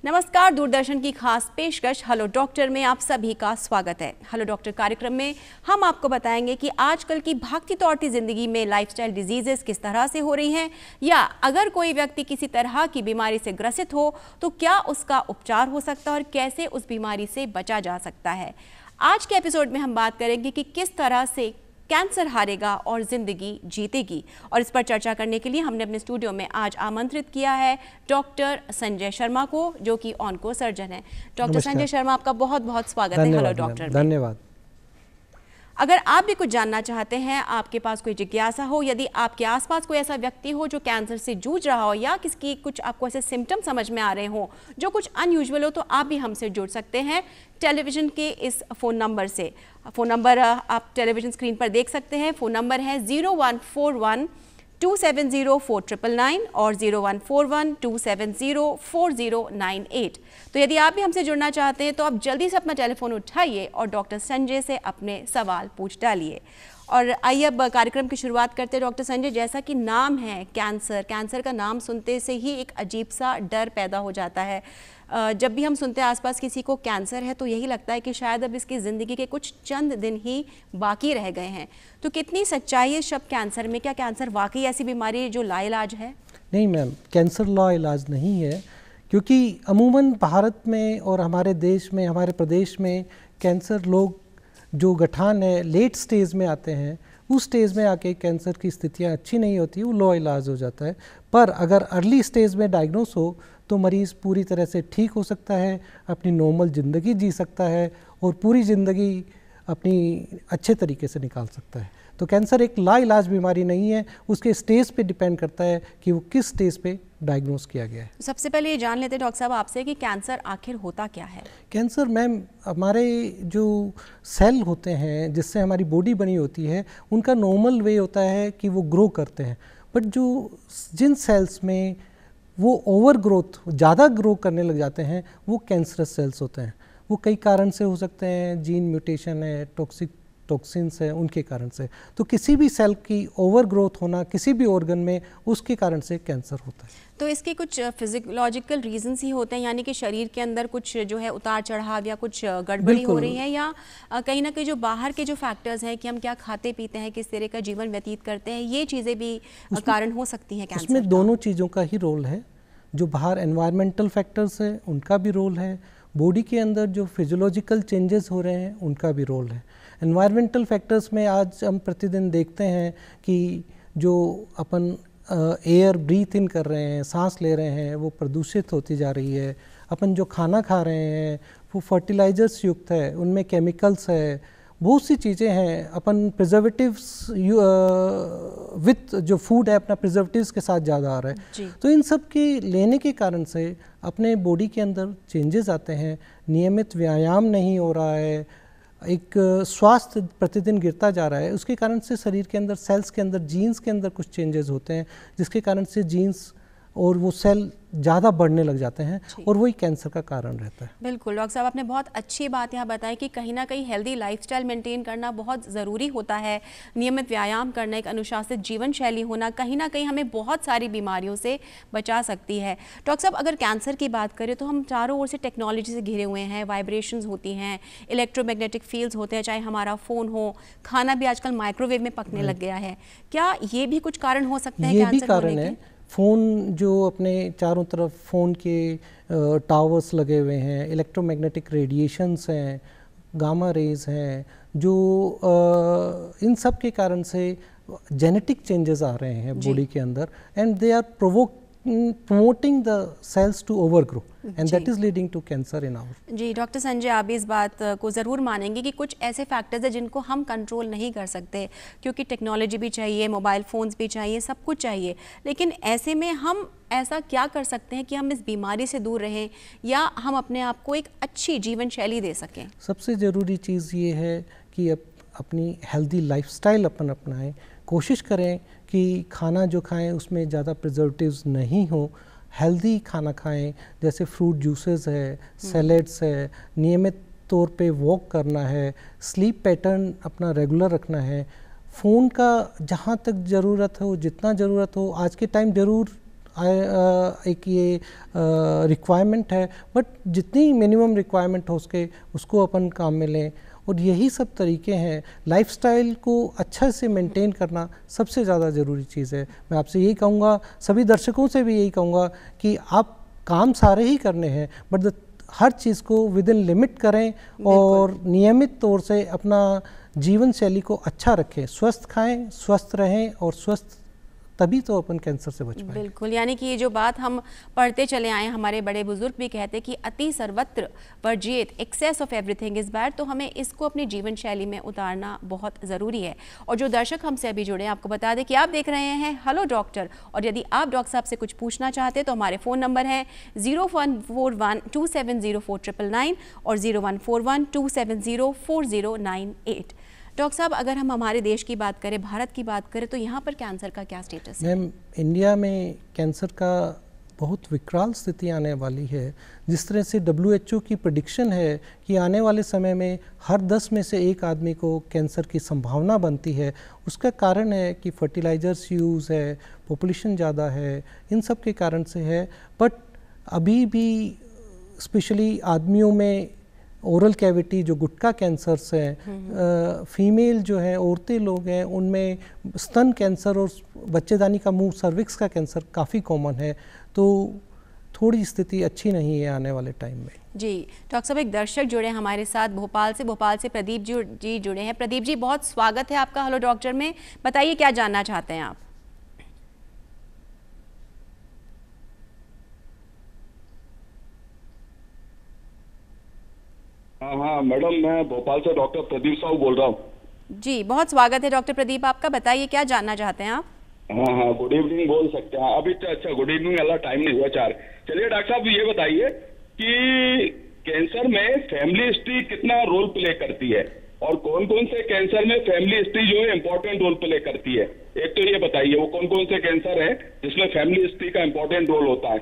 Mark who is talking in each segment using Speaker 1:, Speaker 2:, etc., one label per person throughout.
Speaker 1: नमस्कार, दूरदर्शन की खास पेशकश हेलो डॉक्टर में आप सभी का स्वागत है। हेलो डॉक्टर कार्यक्रम में हम आपको बताएंगे कि आजकल की भागती दौड़ती जिंदगी में लाइफस्टाइल डिजीजेस किस तरह से हो रही हैं, या अगर कोई व्यक्ति किसी तरह की बीमारी से ग्रसित हो तो क्या उसका उपचार हो सकता है और कैसे उस बीमारी से बचा जा सकता है। आज के एपिसोड में हम बात करेंगे कि किस तरह से कैंसर हारेगा और जिंदगी जीतेगी, और इस पर चर्चा करने के लिए हमने अपने स्टूडियो में आज आमंत्रित किया है डॉक्टर संजय शर्मा को, जो कि ऑन्को सर्जन है। डॉक्टर संजय शर्मा, आपका बहुत बहुत स्वागत है हेलो डॉक्टर।
Speaker 2: धन्यवाद।
Speaker 1: अगर आप भी कुछ जानना चाहते हैं, आपके पास कोई जिज्ञासा हो, यदि आपके आसपास कोई ऐसा व्यक्ति हो जो कैंसर से जूझ रहा हो, या किसी कुछ आपको ऐसे सिम्टम समझ में आ रहे हो जो कुछ अनयूजुअल हो, तो आप भी हमसे जुड़ सकते हैं टेलीविजन के इस फ़ोन नंबर से। फ़ोन नंबर आप टेलीविजन स्क्रीन पर देख सकते हैं। फ़ोन नंबर है 0141-270-4999 और 0141-270-4098। तो यदि आप भी हमसे जुड़ना चाहते हैं तो आप जल्दी से अपना टेलीफोन उठाइए और डॉक्टर संजय से अपने सवाल पूछ डालिए। और आइए अब कार्यक्रम की शुरुआत करते हैं। डॉक्टर संजय, जैसा कि नाम है कैंसर, कैंसर का नाम सुनते से ही एक अजीब सा डर पैदा हो जाता है। जब भी हम सुनते हैं आसपास किसी को कैंसर है तो यही लगता है कि शायद अब इसकी ज़िंदगी के कुछ चंद दिन ही बाकी रह गए हैं। तो कितनी सच्चाई है शब्द कैंसर में? क्या कैंसर वाकई ऐसी बीमारी है जो लाइलाज है?
Speaker 2: नहीं मैम, कैंसर लाइलाज नहीं है, क्योंकि अमूमन भारत में और हमारे देश में, हमारे प्रदेश में कैंसर लोग जो गठान है लेट स्टेज में आते हैं, उस स्टेज में आके कैंसर की स्थितियाँ अच्छी नहीं होती, वो लो इलाज हो जाता है। पर अगर अर्ली स्टेज में डायग्नोस हो तो मरीज़ पूरी तरह से ठीक हो सकता है, अपनी नॉर्मल ज़िंदगी जी सकता है और पूरी ज़िंदगी अपनी अच्छे तरीके से निकाल सकता है। तो कैंसर एक लाइलाज बीमारी नहीं है, उसके स्टेज पे डिपेंड करता है कि वो किस स्टेज पे डायग्नोस किया गया है।
Speaker 1: सबसे पहले ये जान लेते हैं डॉक्टर साहब आपसे कि कैंसर आखिर होता क्या है?
Speaker 2: कैंसर मैम, हमारे जो सेल होते हैं जिससे हमारी बॉडी बनी होती है, उनका नॉर्मल वे होता है कि वो ग्रो करते हैं। बट जिन सेल्स में वो ओवर ग्रोथ, ज़्यादा ग्रो करने लग जाते हैं, वो कैंसरस सेल्स होते हैं। वो कई कारण से हो सकते हैं, जीन म्यूटेशन है, टॉक्सिन्स है, उनके कारण से। तो किसी भी सेल की ओवर ग्रोथ होना किसी भी ऑर्गन में, उसके कारण से कैंसर होता है।
Speaker 1: तो इसके कुछ फिजियोलॉजिकल रीजंस ही होते हैं, यानी कि शरीर के अंदर कुछ जो है उतार चढ़ाव या कुछ गड़बड़ी हो रही है, या कहीं ना कहीं जो बाहर के जो फैक्टर्स हैं कि हम क्या खाते पीते हैं, किस तरह का जीवन व्यतीत करते हैं, ये चीज़ें भी कारण हो सकती हैं कैंसर?
Speaker 2: उसमें दोनों चीज़ों का ही रोल है। जो बाहर एनवायरमेंटल फैक्टर्स हैं उनका भी रोल है, बॉडी के अंदर जो फिजियोलॉजिकल चेंजेस हो रहे हैं उनका भी रोल है। एनवायरमेंटल फैक्टर्स में आज हम प्रतिदिन देखते हैं कि जो अपन एयर ब्रीथ इन कर रहे हैं, सांस ले रहे हैं, वो प्रदूषित होती जा रही है। अपन जो खाना खा रहे हैं वो फर्टिलाइजर्स युक्त है, उनमें केमिकल्स है, बहुत सी चीज़ें हैं। अपन प्रिजर्वेटिव्स विथ जो फूड है अपना प्रिजर्वेटिव्स के साथ ज़्यादा आ रहा है। तो इन सब के लेने के कारण से अपने बॉडी के अंदर चेंजेस आते हैं। नियमित व्यायाम नहीं हो रहा है, एक स्वास्थ्य प्रतिदिन गिरता जा रहा है। उसके कारण से शरीर के अंदर, सेल्स के अंदर, जीन्स के अंदर कुछ चेंजेस होते हैं, जिसके कारण से जीन्स और वो सेल ज़्यादा बढ़ने लग जाते हैं और वही कैंसर का कारण रहता है।
Speaker 1: बिल्कुल डॉक्टर साहब, आपने बहुत अच्छी बात यहाँ बताई कि कहीं ना कहीं हेल्दी लाइफस्टाइल मेंटेन करना बहुत ज़रूरी होता है। नियमित व्यायाम करना, एक अनुशासित जीवन शैली होना कहीं ना कहीं हमें बहुत सारी बीमारियों से बचा सकती है। डॉक्टर साहब, अगर कैंसर की बात करें तो हम चारों ओर से टेक्नोलॉजी से घिरे हुए हैं, वाइब्रेशंस होती हैं, इलेक्ट्रोमैग्नेटिक फील्ड्स होते हैं, चाहे हमारा फ़ोन हो, खाना भी आजकल माइक्रोवेव में पकने लग गया है। क्या ये भी कुछ कारण हो सकते हैं कैंसर होने के?
Speaker 2: फ़ोन जो अपने चारों तरफ फ़ोन के टावर्स लगे हुए हैं, इलेक्ट्रोमैग्नेटिक रेडिएशंस हैं, गामा रेज हैं, जो इन सब के कारण से जेनेटिक चेंजेस आ रहे हैं बॉडी के अंदर, and they are promoting the cells to overgrow and that is leading to cancer in our।
Speaker 1: जी डॉक्टर संजय, आप इस बात को ज़रूर मानेंगे कि कुछ ऐसे फैक्टर्स हैं जिनको हम कंट्रोल नहीं कर सकते, क्योंकि टेक्नोलॉजी भी चाहिए, मोबाइल फ़ोन्स भी चाहिए, सब कुछ चाहिए। लेकिन ऐसे में हम ऐसा क्या कर सकते हैं कि हम इस बीमारी से दूर रहें या हम अपने आप को एक अच्छी जीवन शैली दे सकें?
Speaker 2: सबसे ज़रूरी चीज़ ये है कि अपनी हेल्दी लाइफस्टाइल अपन अपनाएं। कोशिश करें कि खाना जो खाएं उसमें ज़्यादा प्रिजर्वेटिव्स नहीं हो, हेल्दी खाना खाएं, जैसे फ्रूट जूसेस है, सैलेड्स है, नियमित तौर पे वॉक करना है, स्लीप पैटर्न अपना रेगुलर रखना है। फ़ोन का जहाँ तक ज़रूरत हो, जितना ज़रूरत हो, आज के टाइम ज़रूर एक ये रिक्वायरमेंट है, बट जितनी मिनिमम रिक्वायरमेंट हो सके उसको अपन काम में लें। और यही सब तरीके हैं, लाइफस्टाइल को अच्छा से मेंटेन करना सबसे ज़्यादा ज़रूरी चीज़ है। मैं आपसे यही कहूँगा, सभी दर्शकों से भी यही कहूँगा कि आप काम सारे ही करने हैं, बट हर चीज़ को विद इन लिमिट करें और नियमित तौर से अपना जीवन शैली को अच्छा रखें, स्वस्थ खाएं, स्वस्थ रहें, और स्वस्थ तभी तो अपन कैंसर से बच पाएंगे।
Speaker 1: बिल्कुल, यानी कि ये जो बात हम पढ़ते चले आए, हमारे बड़े बुजुर्ग भी कहते हैं कि अति सर्वत्र वर्जित, excess of everything is bad. तो हमें इसको अपनी जीवन शैली में उतारना बहुत ज़रूरी है। और जो दर्शक हमसे अभी जुड़े हैं, आपको बता दें कि आप देख रहे हैं हेलो डॉक्टर, और यदि आप डॉक्टर साहब से कुछ पूछना चाहते हैं तो हमारे फ़ोन नंबर है 0141270499 और 014127040988। डॉक्टर साहब, अगर हम हमारे देश की बात करें, भारत की बात करें, तो यहाँ पर कैंसर का क्या स्टेटस है?
Speaker 2: मैम, इंडिया में कैंसर का बहुत विकराल स्थिति आने वाली है। जिस तरह से WHO की प्रेडिक्शन है कि आने वाले समय में हर 10 में से एक आदमी को कैंसर की संभावना बनती है, उसका कारण है कि फर्टिलाइजर्स यूज़ है, पॉपुलेशन ज़्यादा है, इन सब के कारण से है। बट अभी भी स्पेशली आदमियों में ओरल कैविटी, जो गुटका कैंसर्स हैं, फीमेल जो है औरतें लोग हैं, उनमें स्तन कैंसर और बच्चेदानी का मुंह, सर्विक्स का कैंसर काफ़ी कॉमन है। तो थोड़ी स्थिति अच्छी नहीं है आने वाले टाइम में।
Speaker 1: जी डॉक्टर साहब, एक दर्शक जुड़े हैं हमारे साथ भोपाल से प्रदीप जी जुड़े हैं। प्रदीप जी, बहुत स्वागत है आपका हेलो डॉक्टर में। बताइए क्या जानना चाहते हैं आप?
Speaker 3: हाँ मैडम, मैं भोपाल से डॉक्टर प्रदीप साहू बोल रहा हूँ।
Speaker 1: जी, बहुत स्वागत है डॉक्टर प्रदीप आपका। बताइए क्या जानना चाहते हैं आप?
Speaker 3: हाँ, गुड इवनिंग बोल सकते हैं अभी तो। अच्छा, गुड इवनिंग, अल्लाह टाइम नहीं हुआ 4। चलिए डॉक्टर साहब, ये बताइए कि कैंसर में फैमिली हिस्ट्री कितना रोल प्ले करती है, और कौन कौन से कैंसर में फैमिली हिस्ट्री जो है इम्पोर्टेंट रोल प्ले करती है? एक तो ये बताइए वो कौन कौन से कैंसर है जिसमें फैमिली हिस्ट्री का इम्पोर्टेंट रोल होता है।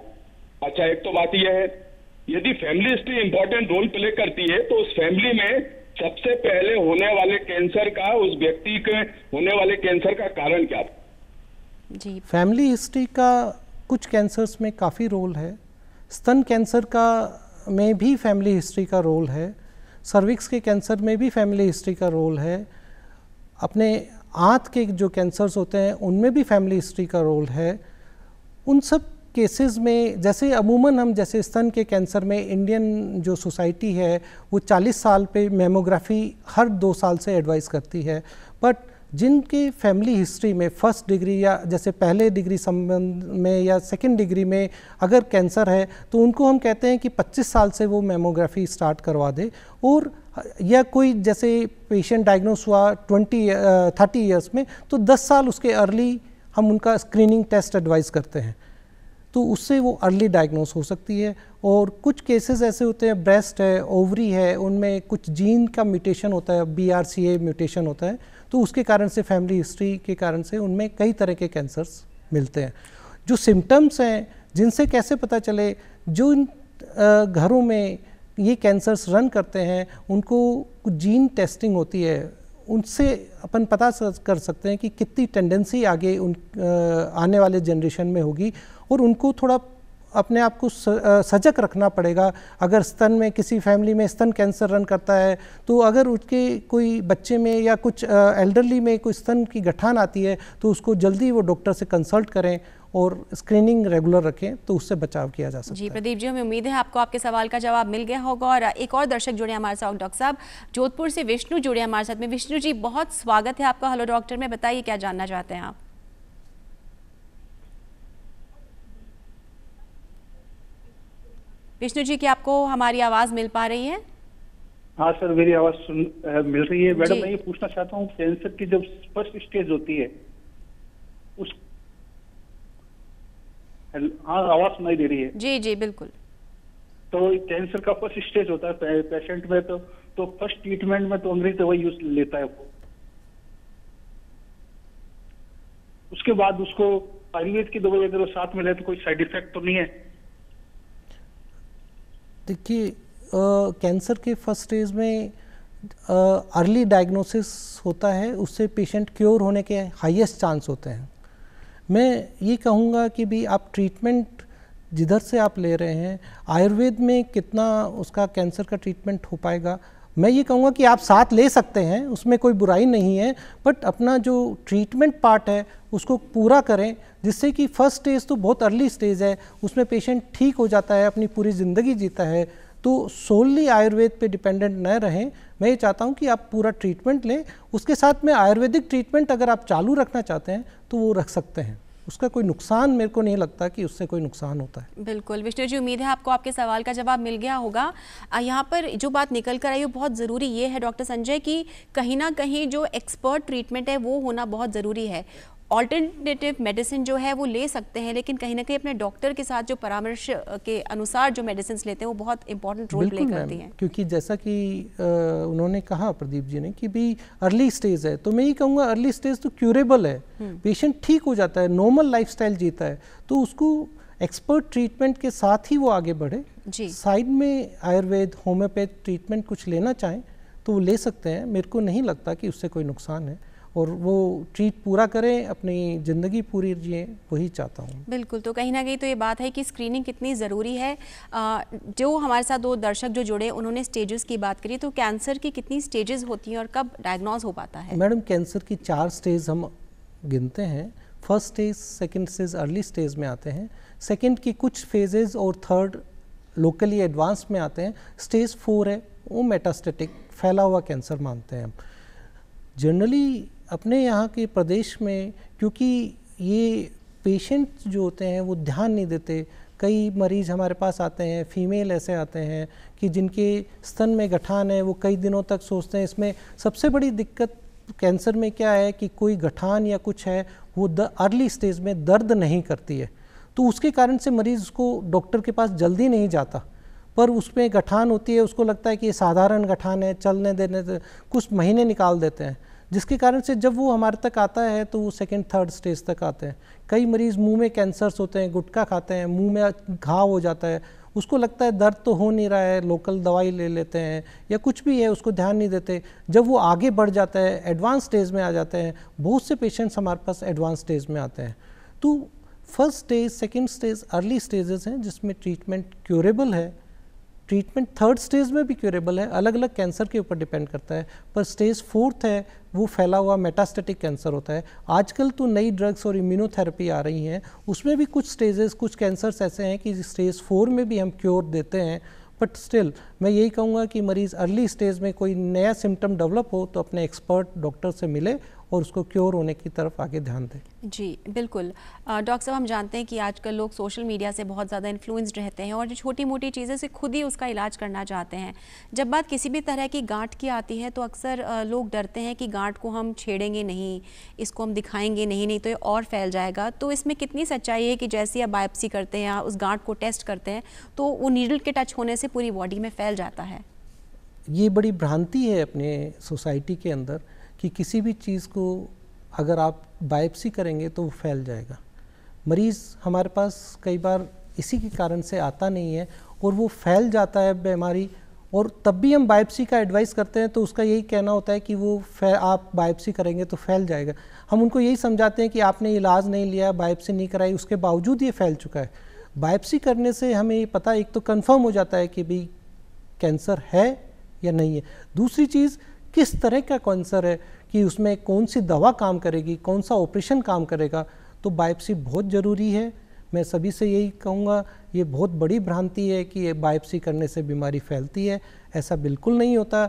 Speaker 3: अच्छा, एक तो बात यह है, यदि family history important role play करती है तो उस फैमिली में सबसे पहले होने वाले कैंसर का, उस व्यक्ति के होने वाले कैंसर का कारण क्या था?
Speaker 1: जी,
Speaker 2: फैमिली हिस्ट्री का कुछ कैंसर्स में काफ़ी रोल है। स्तन कैंसर का में भी फैमिली हिस्ट्री का रोल है, सर्विक्स के कैंसर में भी फैमिली हिस्ट्री का रोल है, अपने आंत के जो कैंसर्स होते हैं उनमें भी फैमिली हिस्ट्री का रोल है। उन सब केसेस में जैसे अमूमन हम जैसे स्तन के कैंसर में इंडियन जो सोसाइटी है वो 40 साल पे मेमोग्राफी हर 2 साल से एडवाइस करती है, बट जिनके फैमिली हिस्ट्री में फर्स्ट डिग्री या जैसे पहले डिग्री संबंध में या सेकंड डिग्री में अगर कैंसर है तो उनको हम कहते हैं कि 25 साल से वो मेमोग्राफी स्टार्ट करवा दे। और या कोई जैसे पेशेंट डायग्नोस हुआ 30 ईयर्स में तो 10 साल उसके अर्ली हम उनका स्क्रीनिंग टेस्ट एडवाइस करते हैं, तो उससे वो अर्ली डायग्नोस हो सकती है। और कुछ केसेस ऐसे होते हैं, ब्रेस्ट है, ओवरी है, उनमें कुछ जीन का म्यूटेशन होता है, BRCA म्यूटेशन होता है, तो उसके कारण से फैमिली हिस्ट्री के कारण से उनमें कई तरह के कैंसर्स मिलते हैं। जो सिम्टम्स हैं जिनसे कैसे पता चले, जो इन घरों में ये कैंसर्स रन करते हैं उनको कुछ जीन टेस्टिंग होती है, उनसे अपन पता कर सकते हैं कि कितनी टेंडेंसी आगे उन आने वाले जनरेशन में होगी, और उनको थोड़ा अपने आप को सजग रखना पड़ेगा। अगर स्तन में किसी फैमिली में स्तन कैंसर रन करता है तो अगर उसके कोई बच्चे में या कुछ एल्डरली में कोई स्तन की गठान आती है तो उसको जल्दी वो डॉक्टर से कंसल्ट करें और स्क्रीनिंग रेगुलर रखें, तो उससे बचाव किया जा सकता है।
Speaker 1: जी प्रदीप जी, हमें उम्मीद है आपको आपके सवाल का जवाब मिल गया होगा। और एक और दर्शक जुड़े हमारे साथ, डॉक्टर साहब जोधपुर से विष्णु जुड़े हमारे साथ में। विष्णु जी, बहुत स्वागत है आपका हेलो डॉक्टर में। बताइए क्या जानना चाहते हैं आप? विष्णु जी, क्या आपको हमारी आवाज मिल पा रही है?
Speaker 4: हाँ सर, मेरी आवाज मिल रही है। मैडम, मैं ये पूछना चाहता हूँ, कैंसर की जब फर्स्ट स्टेज होती है उस हाँ, आवाज सुनाई दे रही है?
Speaker 1: जी जी बिल्कुल।
Speaker 4: तो कैंसर का फर्स्ट स्टेज होता है पेशेंट में, तो फर्स्ट ट्रीटमेंट में तो अंग्रेजी दवाई यूज लेता है वो, उसके बाद उसको आयुर्वेद की दवाई अगर वो साथ में ले तो कोई साइड इफेक्ट तो नहीं है?
Speaker 2: देखिए, कैंसर के फर्स्ट स्टेज में अर्ली डायग्नोसिस होता है, उससे पेशेंट क्योर होने के हाईएस्ट चांस होते हैं। मैं ये कहूँगा कि भी आप ट्रीटमेंट जिधर से आप ले रहे हैं, आयुर्वेद में कितना उसका कैंसर का ट्रीटमेंट हो पाएगा, मैं ये कहूँगा कि आप साथ ले सकते हैं, उसमें कोई बुराई नहीं है, बट अपना जो ट्रीटमेंट पार्ट है उसको पूरा करें, जिससे कि फर्स्ट स्टेज तो बहुत अर्ली स्टेज है, उसमें पेशेंट ठीक हो जाता है, अपनी पूरी ज़िंदगी जीता है। तो सोलली आयुर्वेद पे डिपेंडेंट न रहें। मैं ये चाहता हूँ कि आप पूरा ट्रीटमेंट लें, उसके साथ में आयुर्वेदिक ट्रीटमेंट अगर आप चालू रखना चाहते हैं तो वो रख सकते हैं, उसका कोई नुकसान मेरे को नहीं लगता कि उससे कोई नुकसान होता है।
Speaker 1: बिल्कुल विष्णु जी, उम्मीद है आपको आपके सवाल का जवाब मिल गया होगा। यहाँ पर जो बात निकल कर आई वो बहुत ज़रूरी ये है डॉक्टर संजय कि कहीं ना कहीं जो एक्सपर्ट ट्रीटमेंट है वो होना बहुत ज़रूरी है। ऑल्टरनेटिव मेडिसिन जो है वो ले सकते हैं, लेकिन कहीं ना कहीं अपने डॉक्टर के साथ जो परामर्श के अनुसार जो मेडिसिन लेते हैं वो बहुत इंपॉर्टेंट रोल प्ले करती हैं।
Speaker 2: क्योंकि जैसा कि उन्होंने कहा प्रदीप जी ने कि भी अर्ली स्टेज है, तो मैं ये कहूँगा अर्ली स्टेज तो क्यूरेबल है, पेशेंट ठीक हो जाता है, नॉर्मल लाइफस्टाइल जीता है, तो उसको एक्सपर्ट ट्रीटमेंट के साथ ही वो आगे बढ़े। साइड में आयुर्वेद होम्योपैथ ट्रीटमेंट कुछ लेना चाहें तो वो ले सकते हैं, मेरे को नहीं लगता कि उससे कोई नुकसान है, और वो ट्रीट पूरा करें, अपनी ज़िंदगी पूरी जिए, वही चाहता हूँ।
Speaker 1: बिल्कुल, तो कहीं ना कहीं तो ये बात है कि स्क्रीनिंग कितनी ज़रूरी है। जो हमारे साथ दो दर्शक जो जुड़े उन्होंने स्टेजेस की बात करी, तो कैंसर की कितनी स्टेजेस होती हैं और कब डायग्नोज हो पाता है?
Speaker 2: मैडम, कैंसर की 4 स्टेज हम गिनते हैं। First stage, second stage early stage में आते हैं, सेकेंड की कुछ फेजेज और थर्ड लोकली एडवांस में आते हैं। स्टेज 4 है वो मेटास्टेटिक फैला हुआ कैंसर मानते हैं हम। जनरली अपने यहाँ के प्रदेश में क्योंकि ये पेशेंट जो होते हैं वो ध्यान नहीं देते, कई मरीज़ हमारे पास आते हैं, फीमेल ऐसे आते हैं कि जिनके स्तन में गठान है, वो कई दिनों तक सोचते हैं। इसमें सबसे बड़ी दिक्कत कैंसर में क्या है कि कोई गठान या कुछ है वो अर्ली स्टेज में दर्द नहीं करती है, तो उसके कारण से मरीज़ को डॉक्टर के पास जल्दी नहीं जाता, पर उसमें गठान होती है, उसको लगता है कि ये साधारण गठान है, चलने देने से कुछ महीने निकाल देते हैं, जिसके कारण से जब वो हमारे तक आता है तो वो सेकंड थर्ड स्टेज तक आते हैं। कई मरीज़ मुंह में कैंसर्स होते हैं, गुटखा खाते हैं, मुंह में घाव हो जाता है, उसको लगता है दर्द तो हो नहीं रहा है, लोकल दवाई ले लेते हैं या कुछ भी है, उसको ध्यान नहीं देते। जब वो आगे बढ़ जाता है, एडवांस स्टेज में आ जाते हैं, बहुत से पेशेंट्स हमारे पास एडवांस स्टेज में आते हैं। तो first stage, second stage early stages हैं जिसमें ट्रीटमेंट क्यूरेबल है, ट्रीटमेंट थर्ड स्टेज में भी क्यूरेबल है, अलग अलग कैंसर के ऊपर डिपेंड करता है। पर स्टेज 4 है वो फैला हुआ मेटास्टेटिक कैंसर होता है। आजकल तो नई ड्रग्स और इम्यूनोथेरेपी आ रही हैं, उसमें भी कुछ स्टेजेस, कुछ कैंसर्स ऐसे हैं कि स्टेज 4 में भी हम क्योर देते हैं। बट स्टिल मैं यही कहूँगा कि मरीज़ अर्ली स्टेज में कोई नया सिम्टम डेवलप हो तो अपने एक्सपर्ट डॉक्टर से मिले और उसको क्योर होने की तरफ आगे ध्यान दें।
Speaker 1: जी बिल्कुल। डॉक्टर साहब, हम जानते हैं कि आजकल लोग सोशल मीडिया से बहुत ज़्यादा इन्फ्लुएंस्ड रहते हैं और जो छोटी मोटी चीज़ें से खुद ही उसका इलाज करना चाहते हैं। जब बात किसी भी तरह की गांठ की आती है तो अक्सर लोग डरते हैं कि गांठ को हम छेड़ेंगे नहीं, इसको हम दिखाएंगे नहीं तो ये और फैल जाएगा। तो इसमें कितनी सच्चाई है कि जैसे आप बायोप्सी करते हैं या उस गांठ को टेस्ट करते हैं तो वो नीडल के टच होने से पूरी बॉडी में फैल जाता है?
Speaker 2: ये बड़ी भ्रांति है अपने सोसाइटी के अंदर कि किसी भी चीज़ को अगर आप बायोप्सी करेंगे तो वो फैल जाएगा। मरीज़ हमारे पास कई बार इसी के कारण से आता नहीं है और वो फैल जाता है बीमारी, और तब भी हम बायोप्सी का एडवाइस करते हैं तो उसका यही कहना होता है कि वो आप बायोप्सी करेंगे तो फैल जाएगा। हम उनको यही समझाते हैं कि आपने इलाज नहीं लिया, बायोप्सी नहीं कराई, उसके बावजूद ये फैल चुका है। बायोप्सी करने से हमें ये पता एक तो कंफर्म हो जाता है कि भाई कैंसर है या नहीं है। दूसरी चीज़, किस तरह का कैंसर है कि उसमें कौन सी दवा काम करेगी, कौन सा ऑपरेशन काम करेगा। तो बायोप्सी बहुत ज़रूरी है। मैं सभी से यही कहूँगा, ये बहुत बड़ी भ्रांति है कि ये बायोप्सी करने से बीमारी फैलती है, ऐसा बिल्कुल नहीं होता।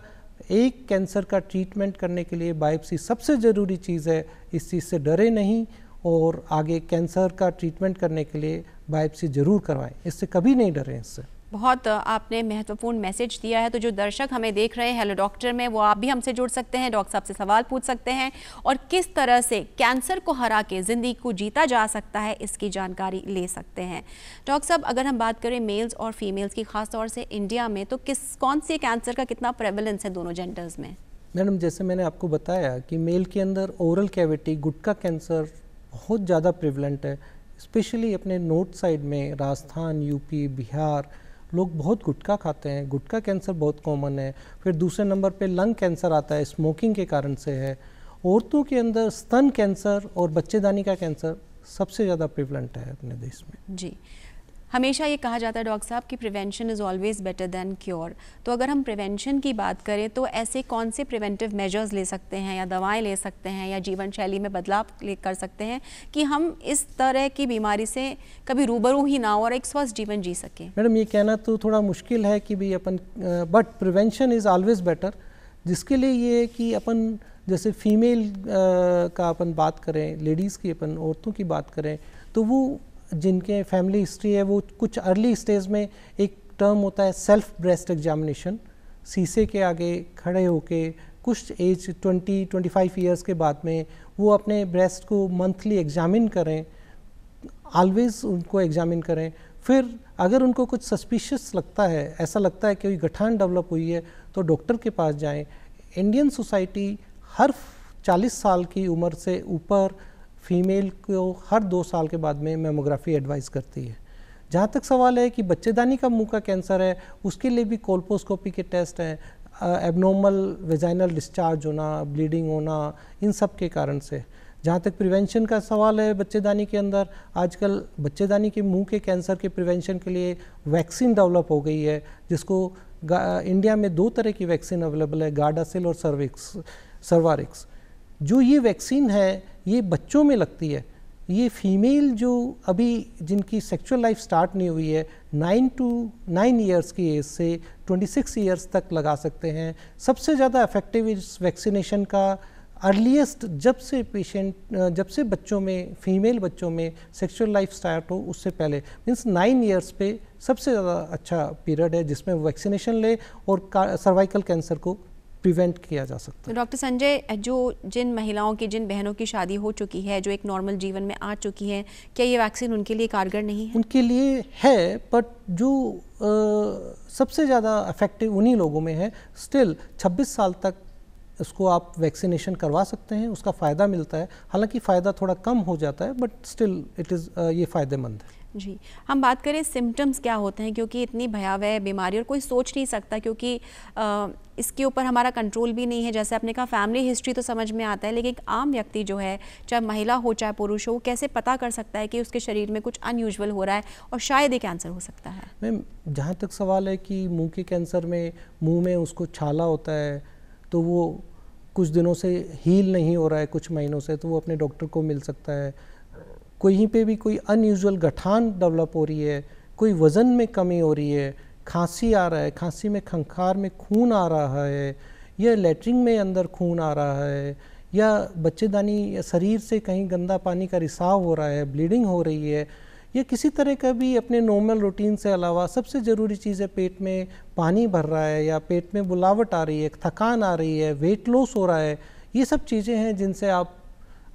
Speaker 2: एक कैंसर का ट्रीटमेंट करने के लिए बायोप्सी सबसे ज़रूरी चीज़ है, इस चीज़ से डरे नहीं और आगे कैंसर का ट्रीटमेंट करने के लिए बायोप्सी ज़रूर करवाएं, इससे कभी नहीं डरें। इससे
Speaker 1: बहुत आपने महत्वपूर्ण मैसेज दिया है। तो जो दर्शक हमें देख रहे हैं हेलो डॉक्टर में, वो आप भी हमसे जुड़ सकते हैं, डॉक्टर साहब से सवाल पूछ सकते हैं और किस तरह से कैंसर को हरा के ज़िंदगी को जीता जा सकता है इसकी जानकारी ले सकते हैं। डॉक्टर साहब, अगर हम बात करें मेल्स और फीमेल्स की, खास तौर से इंडिया में, तो कौन से कैंसर का कितना प्रेवलेंस है दोनों जेंडर्स में?
Speaker 2: मैडम, जैसे मैंने आपको बताया कि मेल के अंदर ओरल कैविटी, गुटका कैंसर बहुत ज़्यादा प्रेवलेंट है, स्पेशली अपने नॉर्थ साइड में, राजस्थान, यूपी, बिहार, लोग बहुत गुटखा खाते हैं, गुटखा कैंसर बहुत कॉमन है। फिर दूसरे नंबर पे लंग कैंसर आता है, स्मोकिंग के कारण से है। औरतों के अंदर स्तन कैंसर और बच्चेदानी का कैंसर सबसे ज़्यादा प्रिवलेंट है अपने देश में।
Speaker 1: जी, हमेशा ये कहा जाता है डॉक्टर साहब कि prevention is always better than cure. तो अगर हम प्रिवेंशन की बात करें तो ऐसे कौन से प्रिवेंटिव मेजर्स ले सकते हैं या दवाएं ले सकते हैं या जीवन शैली में बदलाव कर सकते हैं कि हम इस तरह की बीमारी से कभी रूबरू ही ना हो और एक स्वस्थ जीवन जी सकें?
Speaker 2: मैडम, ये कहना तो थोड़ा मुश्किल है कि भाई अपन, but prevention is always better. जिसके लिए ये है कि अपन जैसे फीमेल का अपन बात करें, लेडीज़ की अपन औरतों की बात करें, तो वो जिनके फैमिली हिस्ट्री है वो कुछ अर्ली स्टेज में एक टर्म होता है सेल्फ ब्रेस्ट एग्जामिनेशन, शीशे के आगे खड़े होके कुछ एज 20-25 ईयर्स के बाद में वो अपने ब्रेस्ट को मंथली एग्जामिन करें, ऑलवेज उनको एग्जामिन करें। फिर अगर उनको कुछ सस्पिशियस लगता है, ऐसा लगता है कि कोई गठान डेवलप हुई है, तो डॉक्टर के पास जाएं। इंडियन सोसाइटी हर 40 साल की उम्र से ऊपर फीमेल को हर 2 साल के बाद में मेमोग्राफी एडवाइस करती है। जहाँ तक सवाल है कि बच्चेदानी का मुंह का कैंसर है, उसके लिए भी कोल्पोस्कोपी के टेस्ट हैं, एबनॉर्मल वेजाइनल डिस्चार्ज होना, ब्लीडिंग होना, इन सब के कारण से। जहाँ तक प्रिवेंशन का सवाल है बच्चेदानी के अंदर, आजकल बच्चेदानी के मुंह के कैंसर के प्रिवेंशन के लिए वैक्सीन डेवलप हो गई है, जिसको इंडिया में 2 तरह की वैक्सीन अवेलेबल है, गार्डासिल और सर्वारिक्स। जो ये वैक्सीन है ये बच्चों में लगती है। ये फीमेल जो अभी जिनकी सेक्सुअल लाइफ स्टार्ट नहीं हुई है 9 ईयर्स की एज से 26 ईयर्स तक लगा सकते हैं। सबसे ज़्यादा इफेक्टिव इस वैक्सीनेशन का अर्लीस्ट जब से बच्चों में, फीमेल बच्चों में सेक्सुअल लाइफ स्टार्ट हो उससे पहले, मीन्स 9 ईयर्स पे सबसे ज़्यादा अच्छा पीरियड है जिसमें वैक्सीनेशन ले और सर्वाइकल कैंसर को प्रिवेंट किया जा सकता है।
Speaker 1: तो डॉक्टर संजय, जिन महिलाओं की, जिन बहनों की शादी हो चुकी है, जो एक नॉर्मल जीवन में आ चुकी हैं, क्या ये वैक्सीन उनके लिए कारगर नहीं है?
Speaker 2: उनके लिए है, बट जो सबसे ज़्यादा इफेक्टिव उन्हीं लोगों में है। स्टिल 26 साल तक उसको आप वैक्सीनेशन करवा सकते हैं, उसका फ़ायदा मिलता है। हालांकि फ़ायदा थोड़ा कम हो जाता है, बट स्टिल इट इज़ ये फ़ायदेमंद है।
Speaker 1: जी, हम बात करें सिम्टम्स क्या होते हैं, क्योंकि इतनी भयावह बीमारी और कोई सोच नहीं सकता, क्योंकि इसके ऊपर हमारा कंट्रोल भी नहीं है। जैसे आपने कहा फैमिली हिस्ट्री तो समझ में आता है, लेकिन एक आम व्यक्ति जो है, चाहे महिला हो चाहे पुरुष हो, वो कैसे पता कर सकता है कि उसके शरीर में कुछ अनयूजुअल हो रहा है और शायद ये कैंसर हो सकता है?
Speaker 2: मैम, जहाँ तक सवाल है कि मुंह के कैंसर में मुंह में उसको छाला होता है, तो वो कुछ दिनों से हील नहीं हो रहा है, कुछ महीनों से, तो वो अपने डॉक्टर को मिल सकता है। कहीं पे भी कोई अनयूजुअल गठान डेवलप हो रही है, कोई वज़न में कमी हो रही है, खांसी आ रहा है, खांसी में खंखार में खून आ रहा है, या लेटरिन में अंदर खून आ रहा है, या बच्चेदानी या शरीर से कहीं गंदा पानी का रिसाव हो रहा है, ब्लीडिंग हो रही है, या किसी तरह का भी अपने नॉर्मल रूटीन से अलावा सबसे ज़रूरी चीज़ है पेट में पानी भर रहा है, या पेट में बुलावट आ रही है, थकान आ रही है, वेट लॉस हो रहा है, ये सब चीज़ें हैं जिनसे आप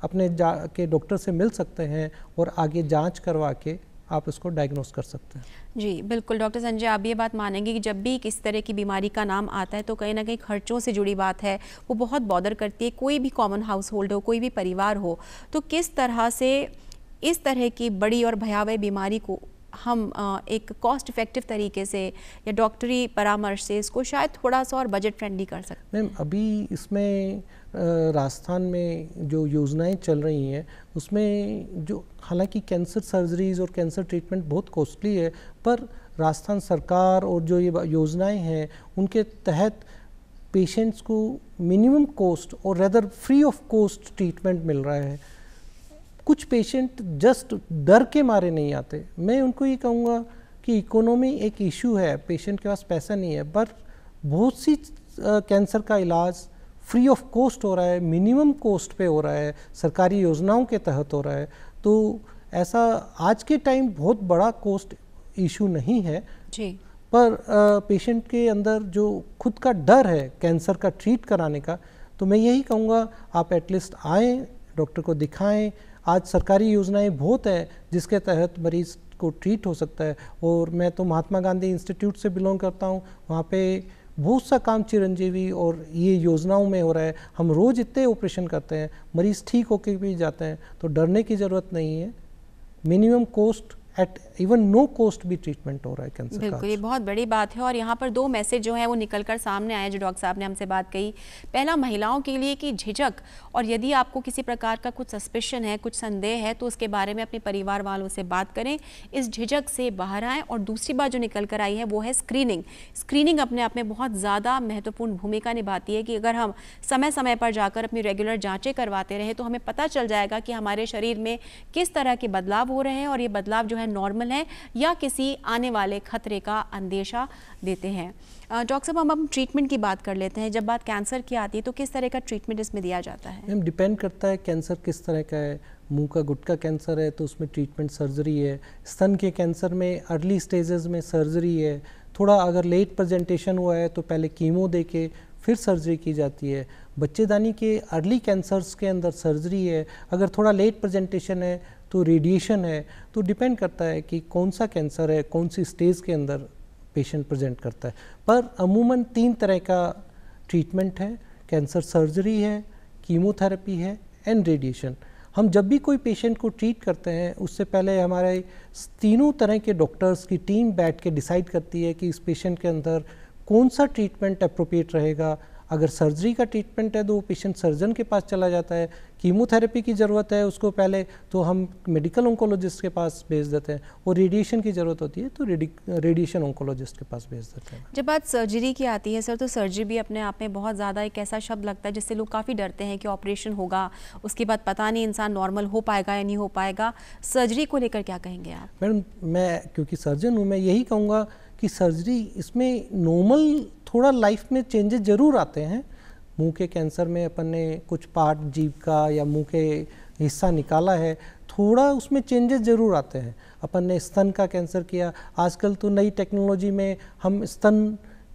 Speaker 2: अपने के डॉक्टर से मिल सकते हैं और आगे जांच करवा के आप इसको डायग्नोस कर सकते हैं।
Speaker 1: जी बिल्कुल। डॉक्टर संजय, आप ये बात मानेंगे कि जब भी किस तरह की बीमारी का नाम आता है तो कहीं ना कहीं खर्चों से जुड़ी बात है, वो बहुत बॉदर करती है। कोई भी कॉमन हाउस होल्ड हो, कोई भी परिवार हो, तो किस तरह से इस तरह की बड़ी और भयावह बीमारी को हम एक कॉस्ट इफेक्टिव तरीके से या डॉक्टरी परामर्श से इसको शायद थोड़ा सा और बजट फ्रेंडली कर सकते हैं?
Speaker 2: मैम, अभी इसमें राजस्थान में जो योजनाएं चल रही हैं उसमें जो, हालांकि कैंसर सर्जरीज और कैंसर ट्रीटमेंट बहुत कॉस्टली है, पर राजस्थान सरकार और जो ये योजनाएं हैं उनके तहत पेशेंट्स को मिनिमम कॉस्ट और rather free of cost treatment मिल रहा है। कुछ पेशेंट जस्ट डर के मारे नहीं आते। मैं उनको ये कहूँगा कि इकोनॉमी एक इशू है, पेशेंट के पास पैसा नहीं है, पर बहुत सी कैंसर का इलाज फ्री ऑफ कॉस्ट हो रहा है, मिनिमम कॉस्ट पे हो रहा है, सरकारी योजनाओं के तहत हो रहा है। तो ऐसा आज के टाइम बहुत बड़ा कॉस्ट इशू नहीं है
Speaker 1: जी,
Speaker 2: पर पेशेंट के अंदर जो खुद का डर है कैंसर का ट्रीट कराने का, तो मैं यही कहूँगा आप एटलीस्ट आएँ, डॉक्टर को दिखाएं। आज सरकारी योजनाएं बहुत हैं जिसके तहत मरीज़ को ट्रीट हो सकता है। और मैं तो महात्मा गांधी इंस्टीट्यूट से बिलोंग करता हूँ, वहाँ पे बहुत सा काम चिरंजीवी और ये योजनाओं में हो रहा है। हम रोज़ इतने ऑपरेशन करते हैं, मरीज़ ठीक होके भी जाते हैं, तो डरने की ज़रूरत नहीं है। Minimum cost at even know cost भी ट्रीटमेंट हो रहा है कैंसर का।
Speaker 1: बिल्कुल, ये बहुत बड़ी बात है और यहाँ पर 2 मैसेज जो है वो निकलकर सामने आए जो डॉक्टर साहब ने हमसे बात कही। पहला, महिलाओं के लिए कि झिझक, और यदि आपको किसी प्रकार का कुछ सस्पिशन है, कुछ संदेह है, तो उसके बारे में अपने परिवार वालों से बात करें, इस झिझक से बाहर आएँ। और दूसरी बात जो निकल कर आई है वो है स्क्रीनिंग। स्क्रीनिंग अपने आप में बहुत ज़्यादा महत्वपूर्ण भूमिका निभाती है कि अगर हम समय समय पर जाकर अपनी रेगुलर जाँचें करवाते रहें तो हमें पता चल जाएगा कि हमारे शरीर में किस तरह के बदलाव हो रहे हैं और ये बदलाव जो है नॉर्मल है या किसी आने वाले खतरे का अंदेशा देते हैं। डॉक्टर साहब, हम ट्रीटमेंट की बात कर लेते हैं। जब बात कैंसर की आती है तो किस तरह का ट्रीटमेंट इसमें दिया जाता है?
Speaker 2: मैम, डिपेंड करता है कैंसर किस तरह का है। मुंह का गुटका कैंसर है तो उसमें ट्रीटमेंट सर्जरी है। स्तन के कैंसर में अर्ली स्टेजेस में सर्जरी है। थोड़ा अगर लेट प्रेजेंटेशन हुआ है तो पहले कीमो दे के फिर सर्जरी की जाती है। बच्चेदानी के अर्ली कैंसर्स के अंदर सर्जरी है। अगर थोड़ा लेट प्रेजेंटेशन है तो रेडिएशन है। तो डिपेंड करता है कि कौन सा कैंसर है, कौन सी स्टेज के अंदर पेशेंट प्रेजेंट करता है। पर अमूमन 3 तरह का ट्रीटमेंट है। कैंसर सर्जरी है, कीमोथेरेपी है एंड रेडिएशन। हम जब भी कोई पेशेंट को ट्रीट करते हैं उससे पहले हमारे तीनों तरह के डॉक्टर्स की टीम बैठ के डिसाइड करती है कि इस पेशेंट के अंदर कौन सा ट्रीटमेंट अप्रोप्रिएट रहेगा। अगर सर्जरी का ट्रीटमेंट है तो वो पेशेंट सर्जन के पास चला जाता है। कीमोथेरेपी की ज़रूरत है उसको पहले तो हम मेडिकल ऑन्कोलॉजिस्ट के पास भेज देते हैं, और रेडिएशन की ज़रूरत होती है तो रेडिएशन ऑन्कोलॉजिस्ट के पास भेज देते हैं।
Speaker 1: जब बात सर्जरी की आती है सर, तो सर्जरी भी अपने आप में बहुत ज़्यादा एक ऐसा शब्द लगता है जिससे लोग काफ़ी डरते हैं कि ऑपरेशन होगा, उसके बाद पता नहीं इंसान नॉर्मल हो पाएगा या नहीं हो पाएगा। सर्जरी को लेकर क्या कहेंगे आप?
Speaker 2: मैडम, मैं क्योंकि सर्जन हूँ, मैं यही कहूँगा कि सर्जरी इसमें नॉर्मल थोड़ा लाइफ में चेंजेस ज़रूर आते हैं। मुंह के कैंसर में अपन ने कुछ पार्ट जीभ का या मुंह के हिस्सा निकाला है, थोड़ा उसमें चेंजेस ज़रूर आते हैं। अपन ने स्तन का कैंसर किया, आजकल तो नई टेक्नोलॉजी में हम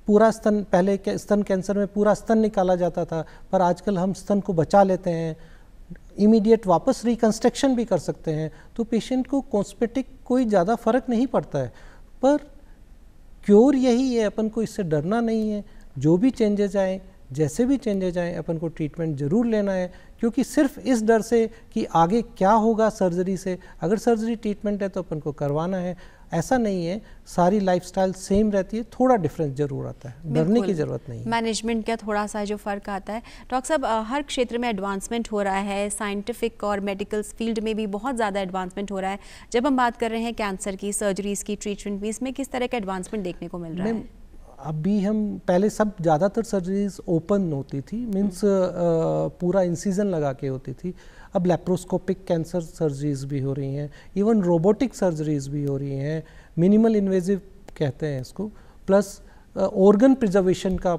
Speaker 2: पूरा स्तन, पहले स्तन कैंसर में पूरा स्तन निकाला जाता था, पर आजकल हम स्तन को बचा लेते हैं, इमीडिएट वापस रिकन्स्ट्रक्शन भी कर सकते हैं। तो पेशेंट को कॉस्मेटिक कोई ज़्यादा फ़र्क नहीं पड़ता है, पर क्योर यही है, अपन को इससे डरना नहीं है। जो भी चेंजेस आए, जैसे भी चेंजेस आए, अपन को ट्रीटमेंट ज़रूर लेना है, क्योंकि सिर्फ इस डर से कि आगे क्या होगा सर्जरी से, अगर सर्जरी ट्रीटमेंट है तो अपन को करवाना है, ऐसा नहीं है। सारी लाइफस्टाइल सेम रहती है, थोड़ा डिफरेंस जरूर आता है, डरने की ज़रूरत नहीं है।
Speaker 1: मैनेजमेंट का थोड़ा सा जो फ़र्क आता है। डॉक्टर साहब, हर क्षेत्र में एडवांसमेंट हो रहा है, साइंटिफिक और मेडिकल फील्ड में भी बहुत ज़्यादा एडवांसमेंट हो रहा है। जब हम बात कर रहे हैं कैंसर की, सर्जरीज़ की, ट्रीटमेंट भी, इसमें किस तरह का एडवांसमेंट देखने को मिल रहा है?
Speaker 2: अभी हम पहले सब ज़्यादातर सर्जरीज ओपन होती थी, मीन्स पूरा इंसिजन लगा के होती थी। अब लैप्रोस्कोपिक कैंसर सर्जरीज भी हो रही हैं, इवन रोबोटिक सर्जरीज भी हो रही हैं, मिनिमल इन्वेजिव कहते हैं इसको, प्लस ऑर्गन प्रिजर्वेशन का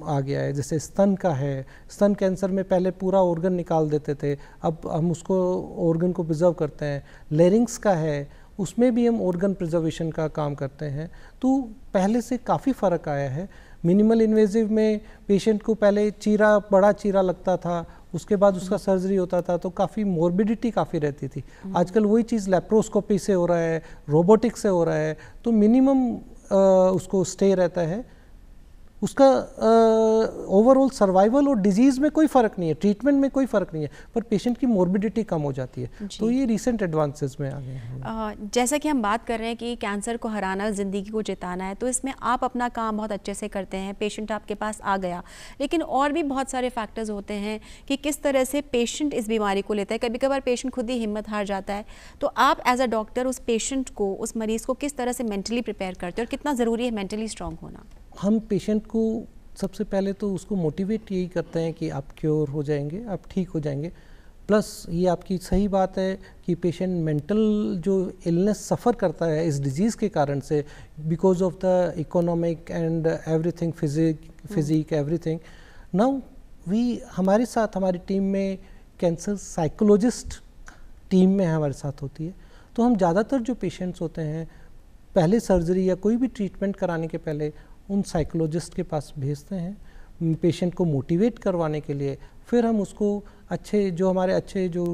Speaker 2: आ गया है। जैसे स्तन का है, स्तन कैंसर में पहले पूरा ऑर्गन निकाल देते थे, अब हम उसको ऑर्गन को प्रिजर्व करते हैं। लेरिंग्स का है, उसमें भी हम ऑर्गन प्रिजर्वेशन का काम करते हैं। तो पहले से काफ़ी फ़र्क आया है। मिनिमल इन्वेजिव में पेशेंट को पहले चीरा, बड़ा चीरा लगता था, उसके बाद उसका सर्जरी होता था, तो काफ़ी मॉर्बिडिटी काफ़ी रहती थी। आजकल वही चीज़ लैप्रोस्कोपी से हो रहा है, रोबोटिक्स से हो रहा है, तो मिनिमम उसको स्टे रहता है। उसका ओवरऑल सर्वाइवल और डिजीज़ में कोई फ़र्क नहीं है, ट्रीटमेंट में कोई फ़र्क नहीं है, पर पेशेंट की मॉर्बिडिटी कम हो जाती है। तो ये रिसेंट एडवांसेस में आ गए हैं।
Speaker 1: जैसा कि हम बात कर रहे हैं कि कैंसर को हराना, ज़िंदगी को जिताना है, तो इसमें आप अपना काम बहुत अच्छे से करते हैं। पेशेंट आपके पास आ गया, लेकिन और भी बहुत सारे फैक्टर्स होते हैं कि किस तरह से पेशेंट इस बीमारी को लेता है। कभी कभार पेशेंट खुद ही हिम्मत हार जाता है, तो आप एज अ डॉक्टर उस पेशेंट को, उस मरीज़ को किस तरह से मेंटली प्रिपेयर करते हैं और कितना ज़रूरी है मेंटली स्ट्रॉन्ग होना?
Speaker 2: हम पेशेंट को सबसे पहले तो उसको मोटिवेट यही करते हैं कि आप क्योर हो जाएंगे, आप ठीक हो जाएंगे। प्लस ये आपकी सही बात है कि पेशेंट मेंटल जो इलनेस सफ़र करता है इस डिजीज़ के कारण से, because of the economic and everything, physic everything. Now हमारे साथ, हमारी टीम में कैंसर साइकोलॉजिस्ट टीम में हमारे साथ होती है। तो हम ज़्यादातर जो पेशेंट्स होते हैं, पहले सर्जरी या कोई भी ट्रीटमेंट कराने के पहले उन साइकोलॉजिस्ट के पास भेजते हैं पेशेंट को मोटिवेट करवाने के लिए। फिर हम उसको हमारे अच्छे जो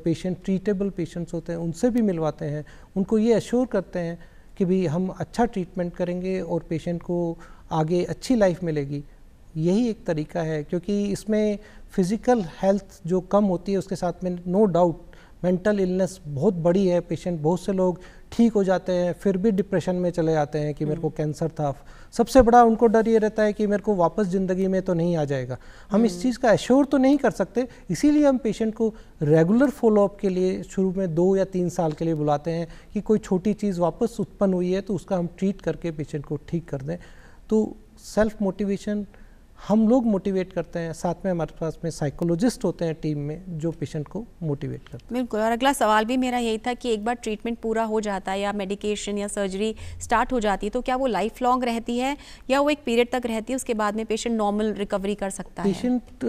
Speaker 2: पेशेंट, ट्रीटेबल पेशेंट्स होते हैं, उनसे भी मिलवाते हैं। उनको ये अश्योर करते हैं कि भी हम अच्छा ट्रीटमेंट करेंगे और पेशेंट को आगे अच्छी लाइफ मिलेगी। यही एक तरीका है, क्योंकि इसमें फिज़िकल हेल्थ जो कम होती है उसके साथ में नो डाउट मेंटल इलनेस बहुत बड़ी है, पेशेंट बहुत से लोग ठीक हो जाते हैं फिर भी डिप्रेशन में चले जाते हैं कि मेरे को कैंसर था। सबसे बड़ा उनको डर ये रहता है कि मेरे को वापस ज़िंदगी में तो नहीं आ जाएगा। हम इस चीज़ का एश्योर तो नहीं कर सकते, इसीलिए हम पेशेंट को रेगुलर फॉलोअप के लिए शुरू में 2 या 3 साल के लिए बुलाते हैं कि कोई छोटी चीज़ वापस उत्पन्न हुई है तो उसका हम ट्रीट करके पेशेंट को ठीक कर दें। तो सेल्फ मोटिवेशन हम लोग मोटिवेट करते हैं, साथ में हमारे पास में साइकोलॉजिस्ट होते हैं टीम में जो पेशेंट को मोटिवेट करते हैं।
Speaker 1: बिल्कुल, और अगला सवाल भी मेरा यही था कि एक बार ट्रीटमेंट पूरा हो जाता है या मेडिकेशन या सर्जरी स्टार्ट हो जाती है तो क्या वो लाइफ लॉन्ग रहती है या वो एक पीरियड तक रहती है, उसके बाद में पेशेंट नॉर्मल रिकवरी कर सकता है?
Speaker 2: पेशेंट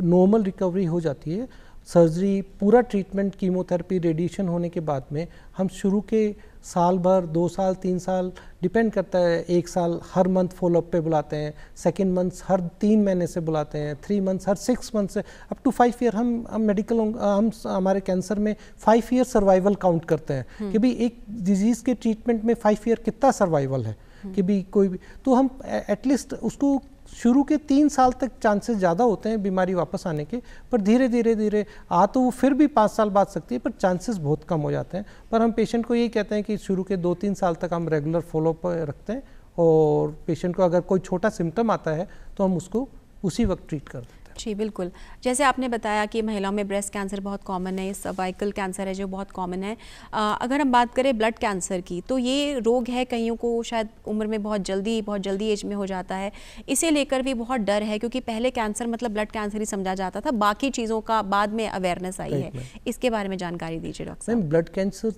Speaker 2: नॉर्मल रिकवरी हो जाती है। सर्जरी, पूरा ट्रीटमेंट, कीमोथेरेपी, रेडिएशन होने के बाद में हम शुरू के साल भर, 2 साल, 3 साल डिपेंड करता है, 1 साल हर मंथ फॉलोअप पे बुलाते हैं, सेकेंड मंथ हर 3 महीने से बुलाते हैं, 3 मंथ्स हर 6 मंथ से, अप टू 5 ईयर। हम मेडिकल हम हमारे कैंसर में 5 ईयर सर्वाइवल काउंट करते हैं कि भाई एक डिजीज़ के ट्रीटमेंट में 5 ईयर कितना सर्वाइवल है कि भी कोई भी, तो हम एटलीस्ट उसको शुरू के 3 साल तक चांसेस ज़्यादा होते हैं बीमारी वापस आने के, पर धीरे धीरे आ तो वो फिर भी 5 साल बाद सकती है, पर चांसेस बहुत कम हो जाते हैं। पर हम पेशेंट को यही कहते हैं कि शुरू के 2-3 साल तक हम रेगुलर फॉलोअप रखते हैं और पेशेंट को अगर कोई छोटा सिम्टम आता है तो हम उसको उसी वक्त ट्रीट कर देते हैं।
Speaker 1: जी बिल्कुल, जैसे आपने बताया कि महिलाओं में ब्रेस्ट कैंसर बहुत कॉमन है, सर्वाइकल कैंसर है जो बहुत कॉमन है। अगर हम बात करें ब्लड कैंसर की तो ये रोग है, कईयों को शायद उम्र में बहुत जल्दी एज में हो जाता है, इसे लेकर भी बहुत डर है क्योंकि पहले कैंसर मतलब ब्लड कैंसर ही समझा जाता था, बाकी चीज़ों का बाद में अवेयरनेस आई है। इसके बारे में जानकारी दीजिए डॉक्टर साहब।
Speaker 2: ब्लड कैंसर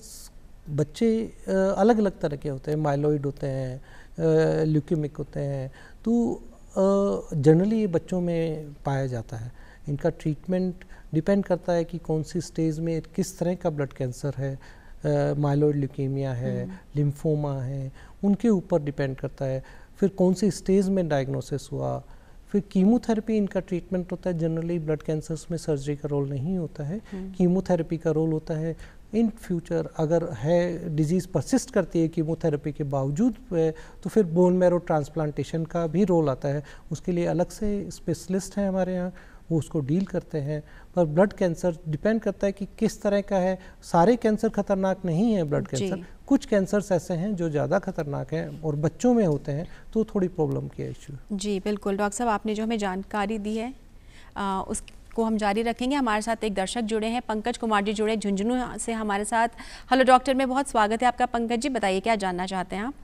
Speaker 2: बच्चे अलग अलग तरह के होते हैं, माइलॉइड होते हैं, ल्यूकेमिक होते हैं, तो जनरली ये बच्चों में पाया जाता है। इनका ट्रीटमेंट डिपेंड करता है कि कौन सी स्टेज में किस तरह का ब्लड कैंसर है, माइलॉइड ल्यूकेमिया है, लिम्फोमा है, उनके ऊपर डिपेंड करता है। फिर कौन सी स्टेज में डायग्नोसिस हुआ, फिर कीमोथेरेपी इनका ट्रीटमेंट होता है। जनरली ब्लड कैंसर्स में सर्जरी का रोल नहीं होता है, कीमोथेरेपी का रोल होता है। इन फ्यूचर अगर है डिजीज़ परसिस्ट करती है कीमोथेरेपी के बावजूद तो फिर बोन मैरो ट्रांसप्लांटेशन का भी रोल आता है। उसके लिए अलग से स्पेशलिस्ट हैं हमारे यहाँ, वो उसको डील करते हैं। पर ब्लड कैंसर डिपेंड करता है कि किस तरह का है। सारे कैंसर खतरनाक नहीं है ब्लड कैंसर, कुछ कैंसर्स ऐसे हैं जो ज़्यादा खतरनाक हैं और बच्चों में होते हैं तो थोड़ी प्रॉब्लम की इशू।
Speaker 1: जी बिल्कुल डॉक्टर साहब, आपने जो हमें जानकारी दी है उस को हम जारी रखेंगे। हमारे साथ एक दर्शक जुड़े हैं, पंकज कुमार जी जुड़े झुंझुनू से हमारे साथ। हेलो डॉक्टर, में बहुत स्वागत है आपका। पंकज जी बताइए क्या जानना चाहते हैं आप?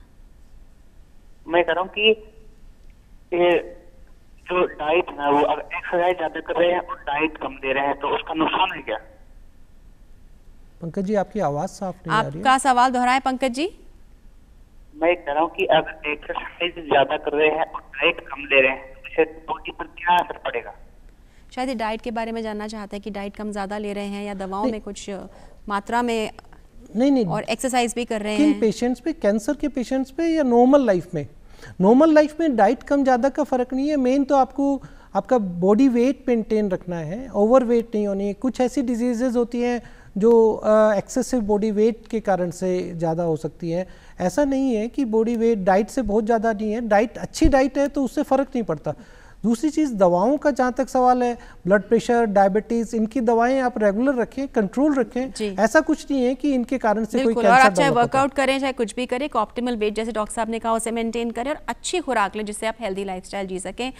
Speaker 5: मैं कह रहा हूँ कि ये जो डाइट है वो अगर एक्सरसाइज ज्यादा कर रहे हैं और डाइट कम दे रहे हैं तो उसका नुकसान है क्या?
Speaker 2: पंकज जी आपकी आवाज़ साफ नहीं आ रही है।
Speaker 1: आपका सवाल दोहराएं पंकज जी।
Speaker 5: मैं कह रहा हूँ कि अगर एक्सरसाइज ज्यादा कर रहे हैं और डाइट कम ले रहे हैं तो इससे बॉडी पर क्या असर पड़ेगा?
Speaker 1: शायद डाइट के बारे में जानना चाहते हैं कि डाइट कम ज़्यादा ले रहे हैं या दवाओं में कुछ मात्रा में
Speaker 2: नहीं
Speaker 1: और एक्सरसाइज भी कर रहे हैं।
Speaker 2: किन पेशेंट्स पे, कैंसर के पेशेंट्स पे या नॉर्मल लाइफ में? नॉर्मल लाइफ में डाइट कम ज़्यादा का फ़र्क नहीं है। मेन तो आपको आपका बॉडी वेट मेंटेन रखना है, ओवर वेट नहीं होनी है। कुछ ऐसी डिजीजेज होती हैं जो एक्सेसिव बॉडी वेट के कारण से ज़्यादा हो सकती है। ऐसा नहीं है कि बॉडी वेट डाइट से बहुत ज़्यादा नहीं है। डाइट अच्छी डाइट है तो उससे फ़र्क नहीं पड़ता। दूसरी चीज़ दवाओं का जहाँ तक सवाल है, ब्लड प्रेशर, डायबिटीज़, इनकी दवाएं आप रेगुलर रखें, कंट्रोल रखें। ऐसा कुछ नहीं है कि इनके कारण से कोई कैंसर।
Speaker 1: और आप चाहे वर्कआउट करें चाहे कुछ भी करें, एक ऑप्टिमल वेट जैसे डॉक्टर साहब ने कहा उसे मेंटेन करें और अच्छी खुराक लें जिससे आप हेल्दी लाइफस्टाइल जी सकें।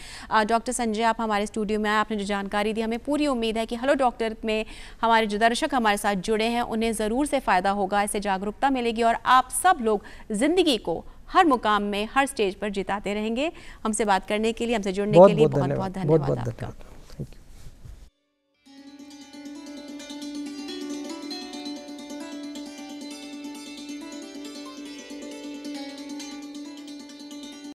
Speaker 1: डॉक्टर संजय, आप हमारे स्टूडियो में आए, आपने जो जानकारी दी, हमें पूरी उम्मीद है कि हेलो डॉक्टर में हमारे जो दर्शक हमारे साथ जुड़े हैं उन्हें ज़रूर से फ़ायदा होगा, इससे जागरूकता मिलेगी और आप सब लोग ज़िंदगी को हर मुकाम में, हर स्टेज पर जिताते रहेंगे। हमसे बात करने के लिए, हमसे जुड़ने के लिए बहुत बहुत धन्यवाद आपका।